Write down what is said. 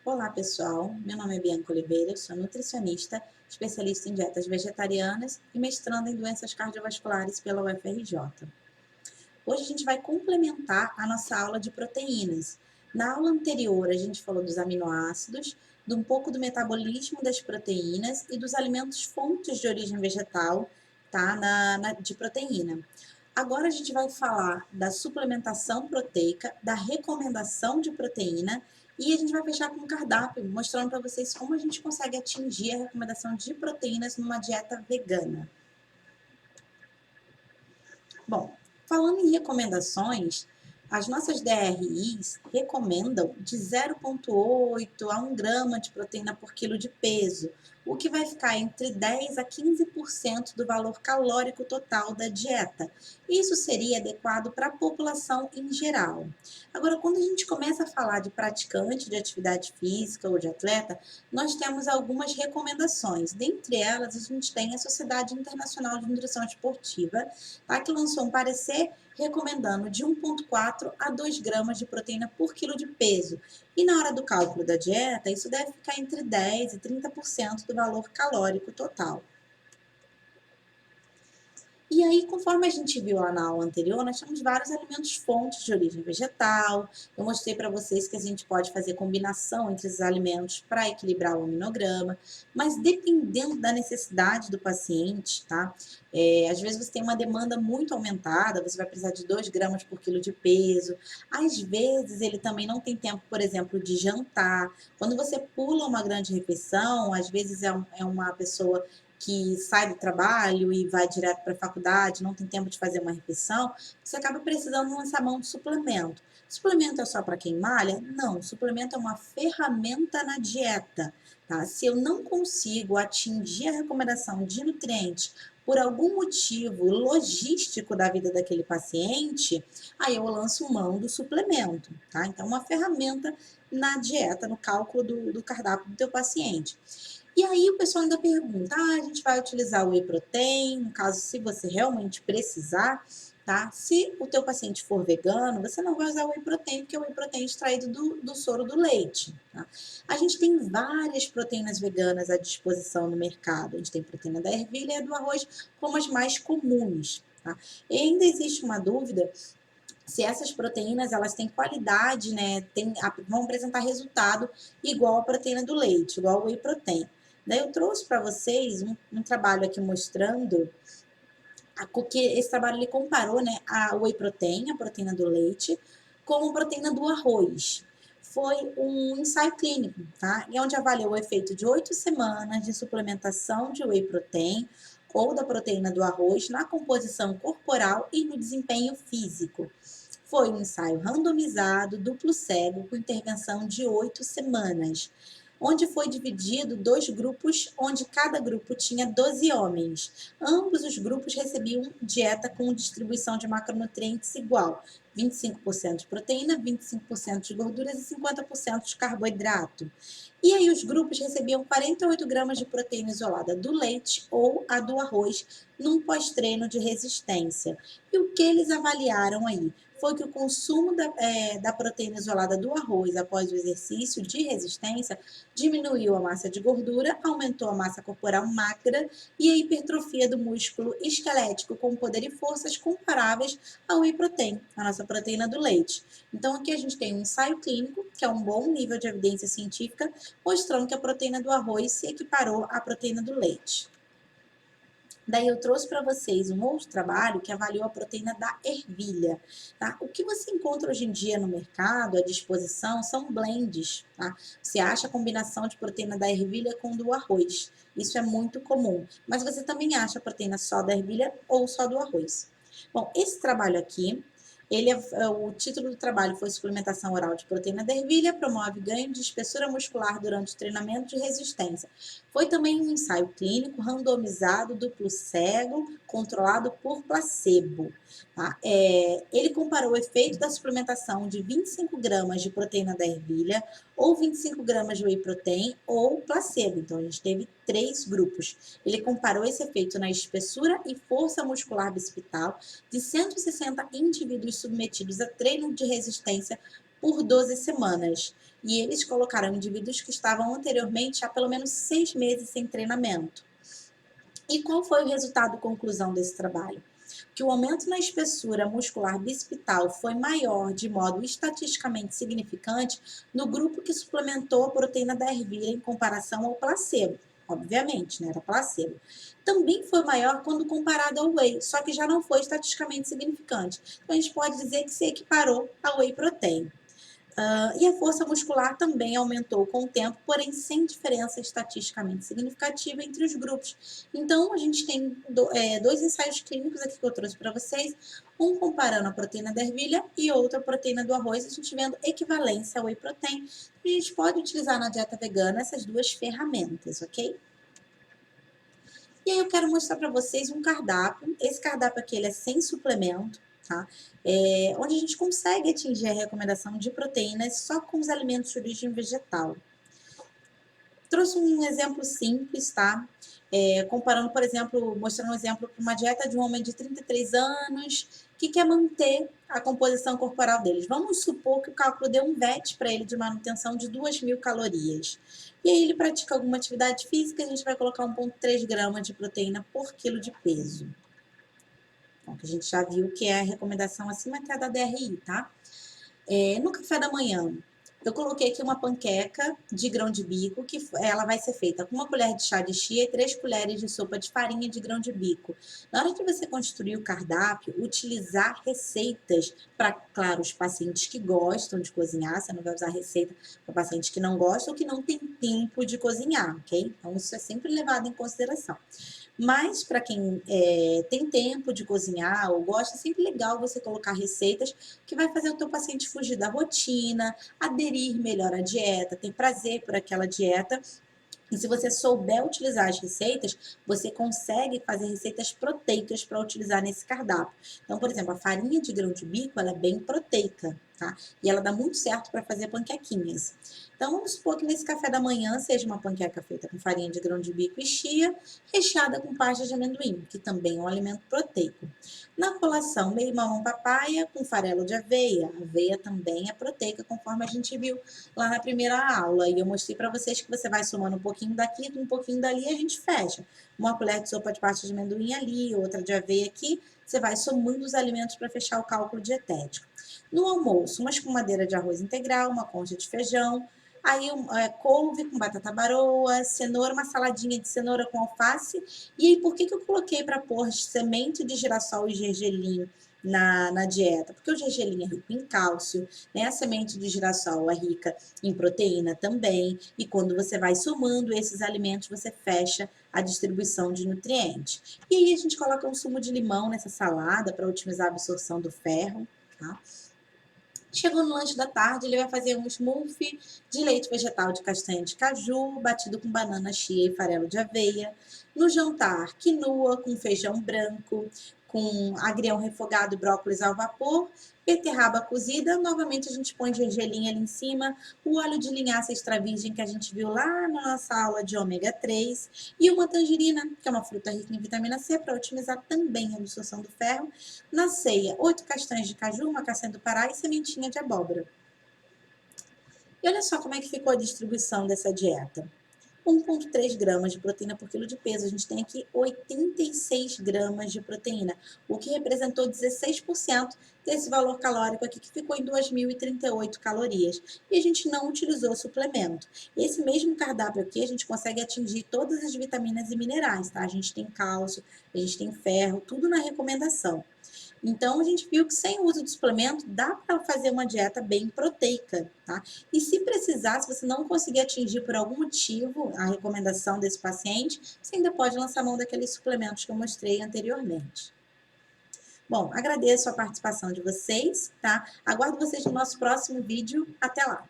Olá, pessoal. Meu nome é Bianca Oliveira, eu sou nutricionista, especialista em dietas vegetarianas e mestranda em doenças cardiovasculares pela UFRJ. Hoje a gente vai complementar a nossa aula de proteínas. Na aula anterior, a gente falou dos aminoácidos, de um pouco do metabolismo das proteínas e dos alimentos fontes de origem vegetal, tá? De proteína. Agora a gente vai falar da suplementação proteica, da recomendação de proteína e a gente vai fechar com um cardápio, mostrando para vocês como a gente consegue atingir a recomendação de proteínas numa dieta vegana. Bom, falando em recomendações, as nossas DRIs recomendam de 0,8 a 1 grama de proteína por quilo de peso, o que vai ficar entre 10 a 15% do valor calórico total da dieta. Isso seria adequado para a população em geral. Agora, quando a gente começa a falar de praticante de atividade física ou de atleta, nós temos algumas recomendações. Dentre elas, a gente tem a Sociedade Internacional de Nutrição Esportiva, tá, que lançou um parecer recomendando de 1,4 a 2 gramas de proteína por quilo de peso. E na hora do cálculo da dieta, isso deve ficar entre 10 e 30% do valor calórico total. E aí, conforme a gente viu lá na aula anterior, nós temos vários alimentos fontes de origem vegetal. Eu mostrei para vocês que a gente pode fazer combinação entre esses alimentos para equilibrar o aminograma, mas dependendo da necessidade do paciente, tá? Às vezes você tem uma demanda muito aumentada, você vai precisar de 2 gramas por quilo de peso. Às vezes ele também não tem tempo, por exemplo, de jantar. Quando você pula uma grande refeição, às vezes é uma pessoa que sai do trabalho e vai direto para a faculdade, não tem tempo de fazer uma refeição, você acaba precisando lançar mão de suplemento. Suplemento é só para quem malha? Não, suplemento é uma ferramenta na dieta. Tá? Se eu não consigo atingir a recomendação de nutrientes por algum motivo logístico da vida daquele paciente, aí eu lanço mão do suplemento. Tá? Então, uma ferramenta na dieta, no cálculo do cardápio do teu paciente. E aí o pessoal ainda pergunta, a gente vai utilizar o whey protein, no caso, se você realmente precisar, tá? Se o teu paciente for vegano, você não vai usar o whey protein, porque o whey protein é extraído do soro do leite, tá? A gente tem várias proteínas veganas à disposição no mercado. A gente tem proteína da ervilha e do arroz como as mais comuns, tá? E ainda existe uma dúvida se essas proteínas elas têm qualidade, né? Vão apresentar resultado igual a proteína do leite, igual ao whey protein. Daí eu trouxe para vocês um trabalho aqui mostrando que esse trabalho ele comparou, né, a whey protein, a proteína do leite, com a proteína do arroz. Foi um ensaio clínico, tá? E onde avaliou o efeito de 8 semanas de suplementação de whey protein ou da proteína do arroz na composição corporal e no desempenho físico. Foi um ensaio randomizado, duplo cego, com intervenção de 8 semanas, onde foi dividido 2 grupos, onde cada grupo tinha 12 homens. Ambos os grupos recebiam dieta com distribuição de macronutrientes igual, 25% de proteína, 25% de gorduras e 50% de carboidrato. E aí os grupos recebiam 48 gramas de proteína isolada do leite ou a do arroz num pós-treino de resistência. E o que eles avaliaram aí? Foi que o consumo da proteína isolada do arroz após o exercício de resistência diminuiu a massa de gordura, aumentou a massa corporal magra e a hipertrofia do músculo esquelético com poder e forças comparáveis ao whey protein, a nossa proteína do leite. Então aqui a gente tem um ensaio clínico, que é um bom nível de evidência científica, mostrando que a proteína do arroz se equiparou à proteína do leite. Daí eu trouxe para vocês um outro trabalho que avaliou a proteína da ervilha, tá? O que você encontra hoje em dia no mercado, à disposição, são blends, tá? Você acha a combinação de proteína da ervilha com do arroz. Isso é muito comum. Mas você também acha a proteína só da ervilha ou só do arroz. Bom, esse trabalho aqui, o título do trabalho foi Suplementação Oral de Proteína da Ervilha, promove ganho de espessura muscular durante o treinamento de resistência. Foi também um ensaio clínico randomizado, duplo cego, controlado por placebo. Tá? Ele comparou o efeito da suplementação de 25 gramas de proteína da ervilha ou 25 gramas de whey protein ou placebo. Então, a gente teve 3 grupos. Ele comparou esse efeito na espessura e força muscular bicipital de 160 indivíduos submetidos a treino de resistência por 12 semanas. E eles colocaram indivíduos que estavam anteriormente há pelo menos 6 meses sem treinamento. E qual foi o resultado, conclusão desse trabalho? Que o aumento na espessura muscular bicipital foi maior de modo estatisticamente significante no grupo que suplementou a proteína da ervilha em comparação ao placebo. Obviamente, né? Era placebo. Também foi maior quando comparado ao whey, só que já não foi estatisticamente significante. Então, a gente pode dizer que se equiparou ao whey protein. E a força muscular também aumentou com o tempo, porém sem diferença estatisticamente significativa entre os grupos. Então, a gente tem dois ensaios clínicos aqui que eu trouxe para vocês, um comparando a proteína da ervilha e outra a proteína do arroz, a gente vendo equivalência ao whey protein. A gente pode utilizar na dieta vegana essas duas ferramentas, ok? E aí eu quero mostrar para vocês um cardápio. Esse cardápio aqui ele é sem suplemento, tá? Onde a gente consegue atingir a recomendação de proteínas só com os alimentos de origem vegetal. Trouxe um exemplo simples, tá? Comparando, por exemplo, mostrando um exemplo para uma dieta de um homem de 33 anos que quer manter a composição corporal deles. Vamos supor que o cálculo deu um VET para ele de manutenção de 2.000 calorias. E aí ele pratica alguma atividade física, a gente vai colocar 1,3 gramas de proteína por quilo de peso. Então, a gente já viu que é a recomendação acima até da DRI, tá? No café da manhã, eu coloquei aqui uma panqueca de grão de bico, que ela vai ser feita com 1 colher de chá de chia e 3 colheres de sopa de farinha de grão de bico. Na hora que você construir o cardápio, utilizar receitas para, claro, os pacientes que gostam de cozinhar, você não vai usar receita para pacientes que não gostam ou que não tem tempo de cozinhar, ok? Então, isso é sempre levado em consideração. Mas para quem tem tempo de cozinhar ou gosta, é sempre legal você colocar receitas que vai fazer o teu paciente fugir da rotina, aderir melhor à dieta, ter prazer por aquela dieta. E se você souber utilizar as receitas, você consegue fazer receitas proteicas para utilizar nesse cardápio. Então, por exemplo, a farinha de grão de bico, ela é bem proteica, tá? E ela dá muito certo para fazer panquequinhas. Então, vamos supor que nesse café da manhã seja uma panqueca feita com farinha de grão de bico e chia, recheada com pasta de amendoim, que também é um alimento proteico. Na colação, meio mamão papaya com farelo de aveia. A aveia também é proteica, conforme a gente viu lá na primeira aula. E eu mostrei para vocês que você vai somando um pouquinho daqui, um pouquinho dali, e a gente fecha. Uma colher de sopa de pasta de amendoim ali, outra de aveia aqui. Você vai somando os alimentos para fechar o cálculo dietético. No almoço, uma escumadeira de arroz integral, uma concha de feijão, aí couve com batata baroa, cenoura, uma saladinha de cenoura com alface. E aí, por que eu coloquei para pôr semente de girassol e gergelim na dieta? Porque o gergelim é rico em cálcio, né? A semente de girassol é rica em proteína também. E quando você vai somando esses alimentos, você fecha a distribuição de nutrientes. E aí a gente coloca um sumo de limão nessa salada para otimizar a absorção do ferro, tá? Chegou no lanche da tarde, ele vai fazer um smoothie de leite vegetal de castanha de caju, batido com banana, chia e farelo de aveia. No jantar, quinoa com feijão branco, com agrião refogado e brócolis ao vapor, beterraba cozida. Novamente a gente põe gergelim ali em cima, o óleo de linhaça extra virgem que a gente viu lá na nossa aula de ômega 3 e uma tangerina, que é uma fruta rica em vitamina C, para otimizar também a absorção do ferro. Na ceia, 8 castanhas de caju, uma castanha do Pará e sementinha de abóbora. E olha só como é que ficou a distribuição dessa dieta. 1,3 gramas de proteína por quilo de peso. A gente tem aqui 86 gramas de proteína, o que representou 16% desse valor calórico aqui, que ficou em 2.038 calorias. E a gente não utilizou suplemento. Esse mesmo cardápio aqui, a gente consegue atingir todas as vitaminas e minerais, tá? A gente tem cálcio, a gente tem ferro, tudo na recomendação. Então, a gente viu que sem o uso de suplemento, dá para fazer uma dieta bem proteica, tá? E se precisar, se você não conseguir atingir por algum motivo a recomendação desse paciente, você ainda pode lançar mão daqueles suplementos que eu mostrei anteriormente. Bom, agradeço a participação de vocês, tá? Aguardo vocês no nosso próximo vídeo. Até lá!